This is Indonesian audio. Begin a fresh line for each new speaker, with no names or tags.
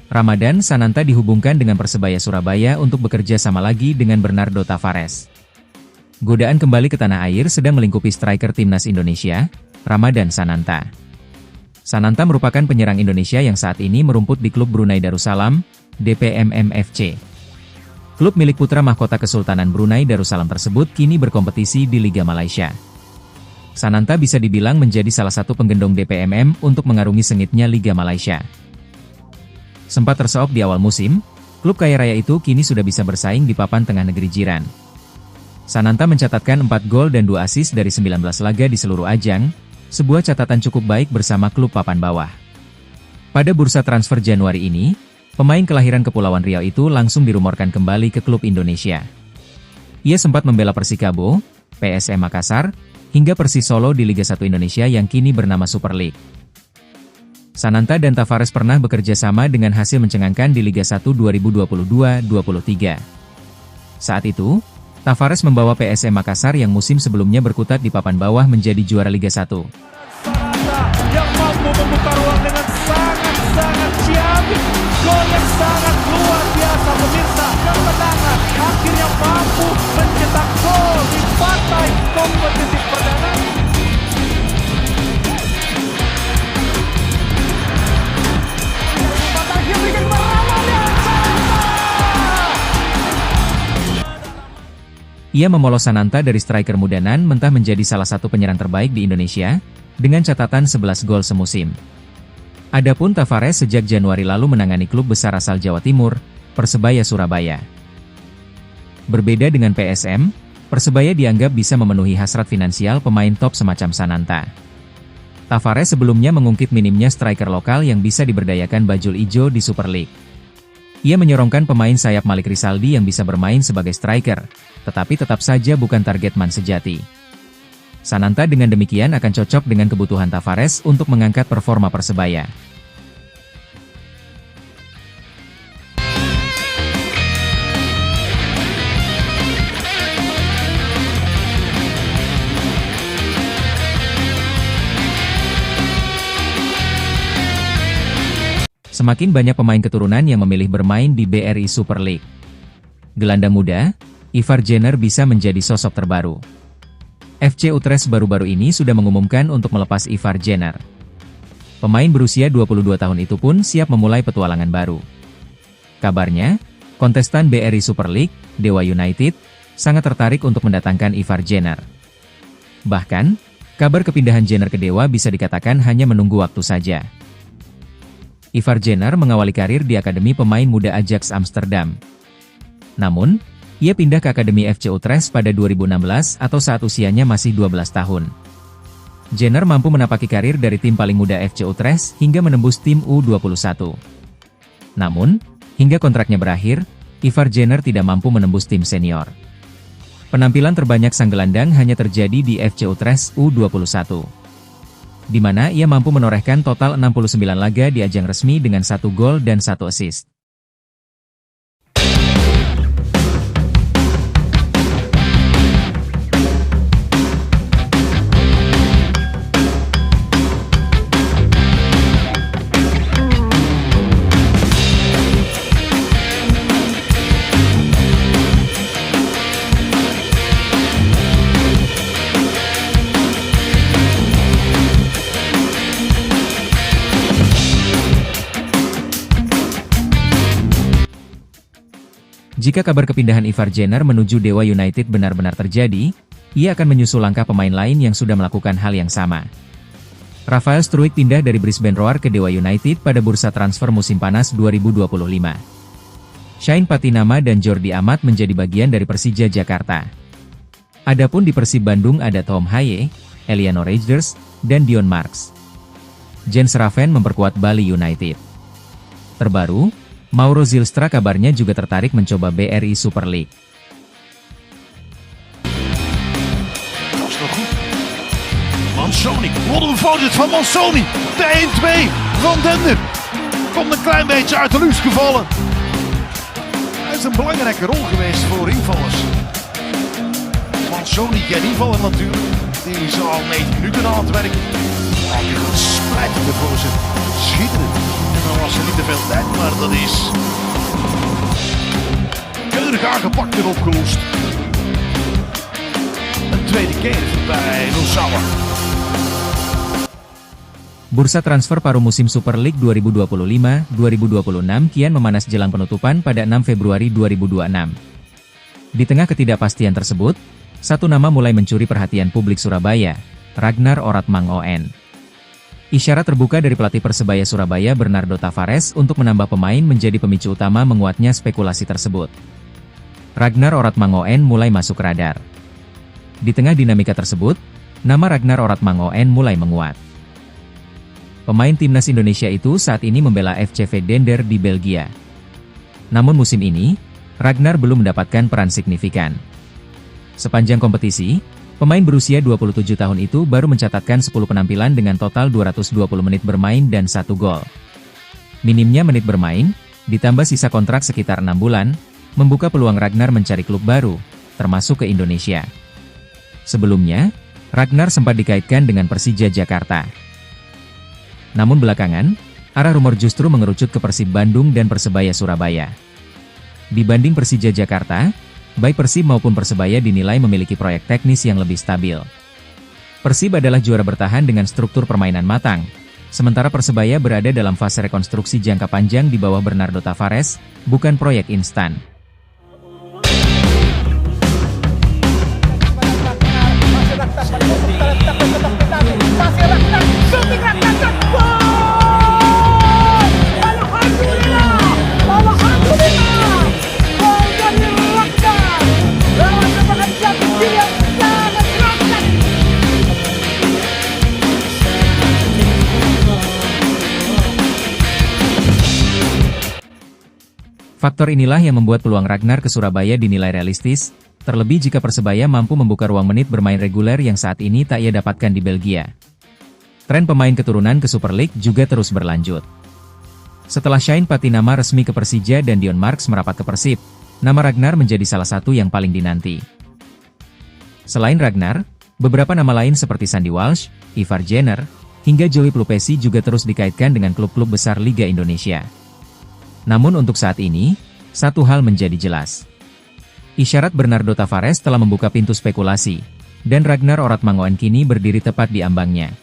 Ramadan Sananta dihubungkan dengan Persebaya Surabaya untuk bekerja sama lagi dengan Bernardo Tavares. Godaan kembali ke tanah air sedang melingkupi striker timnas Indonesia, Ramadan Sananta. Sananta merupakan penyerang Indonesia yang saat ini merumput di klub Brunei Darussalam, DPMM FC. Klub milik putra mahkota Kesultanan Brunei Darussalam tersebut kini berkompetisi di Liga Malaysia. Sananta bisa dibilang menjadi salah satu penggendong DPMM untuk mengarungi sengitnya Liga Malaysia. Sempat terseok di awal musim, klub kaya raya itu kini sudah bisa bersaing di papan tengah negeri jiran. Sananta mencatatkan 4 gol dan 2 assist dari 19 laga di seluruh ajang, sebuah catatan cukup baik bersama klub papan bawah. Pada bursa transfer Januari ini, pemain kelahiran Kepulauan Riau itu langsung dirumorkan kembali ke klub Indonesia. Ia sempat membela Persikabo, PSM Makassar, hingga Persis Solo di Liga 1 Indonesia yang kini bernama Super League. Sananta dan Tavares pernah bekerja sama dengan hasil mencengangkan di Liga 1 2022-23. Saat itu, Tavares membawa PSM Makassar yang musim sebelumnya berkutat di papan bawah menjadi juara Liga 1.
Sananta yang mampu membuka ruang dengan sangat ciamik. Gol yang sangat luar biasa pemirsa. Kemenangan akhirnya mampu mencetak gol di partai kompetitif perdana.
Ia memolos Sananta dari striker mudanan mentah menjadi salah satu penyerang terbaik di Indonesia, dengan catatan 11 gol semusim. Adapun Tavares sejak Januari lalu menangani klub besar asal Jawa Timur, Persebaya Surabaya. Berbeda dengan PSM, Persebaya dianggap bisa memenuhi hasrat finansial pemain top semacam Sananta. Tavares sebelumnya mengungkit minimnya striker lokal yang bisa diberdayakan bajul ijo di Super League. Ia menyorongkan pemain sayap Malik Rizaldi yang bisa bermain sebagai striker, tetapi tetap saja bukan target man sejati. Sananta dengan demikian akan cocok dengan kebutuhan Tavares untuk mengangkat performa Persebaya. Semakin banyak pemain keturunan yang memilih bermain di BRI Super League. Gelandang muda, Ivar Jenner bisa menjadi sosok terbaru. FC Utrecht baru-baru ini sudah mengumumkan untuk melepas Ivar Jenner. Pemain berusia 22 tahun itu pun siap memulai petualangan baru. Kabarnya, kontestan BRI Super League, Dewa United, sangat tertarik untuk mendatangkan Ivar Jenner. Bahkan, kabar kepindahan Jenner ke Dewa bisa dikatakan hanya menunggu waktu saja. Ivar Jenner mengawali karir di Akademi Pemain Muda Ajax Amsterdam. Namun, ia pindah ke Akademi FC Utrecht pada 2016 atau saat usianya masih 12 tahun. Jenner mampu menapaki karir dari tim paling muda FC Utrecht hingga menembus tim U21. Namun, hingga kontraknya berakhir, Ivar Jenner tidak mampu menembus tim senior. Penampilan terbanyak sang gelandang hanya terjadi di FC Utrecht U21. Di mana ia mampu menorehkan total 69 laga di ajang resmi dengan 1 gol dan 1 assist. Jika kabar kepindahan Ivar Jenner menuju Dewa United benar-benar terjadi, ia akan menyusul langkah pemain lain yang sudah melakukan hal yang sama. Rafael Struijk pindah dari Brisbane Roar ke Dewa United pada bursa transfer musim panas 2025. Shane Patinama dan Jordi Amat menjadi bagian dari Persija Jakarta. Adapun di Persib Bandung ada Tom Haye, Eliano Reijers, dan Dion Marks. Jens Raven memperkuat Bali United. Terbaru, Mauro Zylstra kabarnya juga tertarik mencoba BRI Super League.
Dat is nog goed. Mansoni, wat een fout van Mansoni. De 1-2 van Dender. Komt een klein beetje uit de lucht gevallen. Hij is een belangrijke rol geweest voor invallers. Mansoni geen invaller natuurlijk. Die is al 9 minuten aan het werk. Hij heeft een splijtende voorzet. Schitterend.
dan was er niet te veel tijd, maar dat is keurig aangepakt en opgelost. Een tweede keer bij Nosawa.
Bursa transfer paruh musim Super League 2025-2026 kian memanas jelang penutupan pada 6 Februari 2026. Di tengah ketidakpastian tersebut, satu nama mulai mencuri perhatian publik Surabaya, Ragnar Oratmango On. Isyarat terbuka dari pelatih Persebaya Surabaya Bernardo Tavares untuk menambah pemain menjadi pemicu utama menguatnya spekulasi tersebut. Ragnar Oratmango On mulai masuk radar. Di tengah dinamika tersebut, nama Ragnar Oratmango On mulai menguat. Pemain timnas Indonesia itu saat ini membela FCV Dender di Belgia. Namun musim ini, Ragnar belum mendapatkan peran signifikan. Sepanjang kompetisi, pemain berusia 27 tahun itu baru mencatatkan 10 penampilan dengan total 220 menit bermain dan 1 gol. Minimnya menit bermain, ditambah sisa kontrak sekitar 6 bulan, membuka peluang Ragnar mencari klub baru, termasuk ke Indonesia. Sebelumnya, Ragnar sempat dikaitkan dengan Persija Jakarta. Namun belakangan, arah rumor justru mengerucut ke Persib Bandung dan Persebaya Surabaya. Dibanding Persija Jakarta, baik Persib maupun Persebaya dinilai memiliki proyek teknis yang lebih stabil. Persib adalah juara bertahan dengan struktur permainan matang, sementara Persebaya berada dalam fase rekonstruksi jangka panjang di bawah Bernardo Tavares, bukan proyek instan. Faktor inilah yang membuat peluang Ragnar ke Surabaya dinilai realistis, terlebih jika Persebaya mampu membuka ruang menit bermain reguler yang saat ini tak ia dapatkan di Belgia. Tren pemain keturunan ke Super League juga terus berlanjut. Setelah Shane Patinama resmi ke Persija dan Dion Marks merapat ke Persib, nama Ragnar menjadi salah satu yang paling dinanti. Selain Ragnar, beberapa nama lain seperti Sandy Walsh, Ivar Jenner, hingga Joey Plupesi juga terus dikaitkan dengan klub-klub besar Liga Indonesia. Namun untuk saat ini, satu hal menjadi jelas. Isyarat Bernardo Tavares telah membuka pintu spekulasi, dan Ragnar Oratmango On kini berdiri tepat di ambangnya.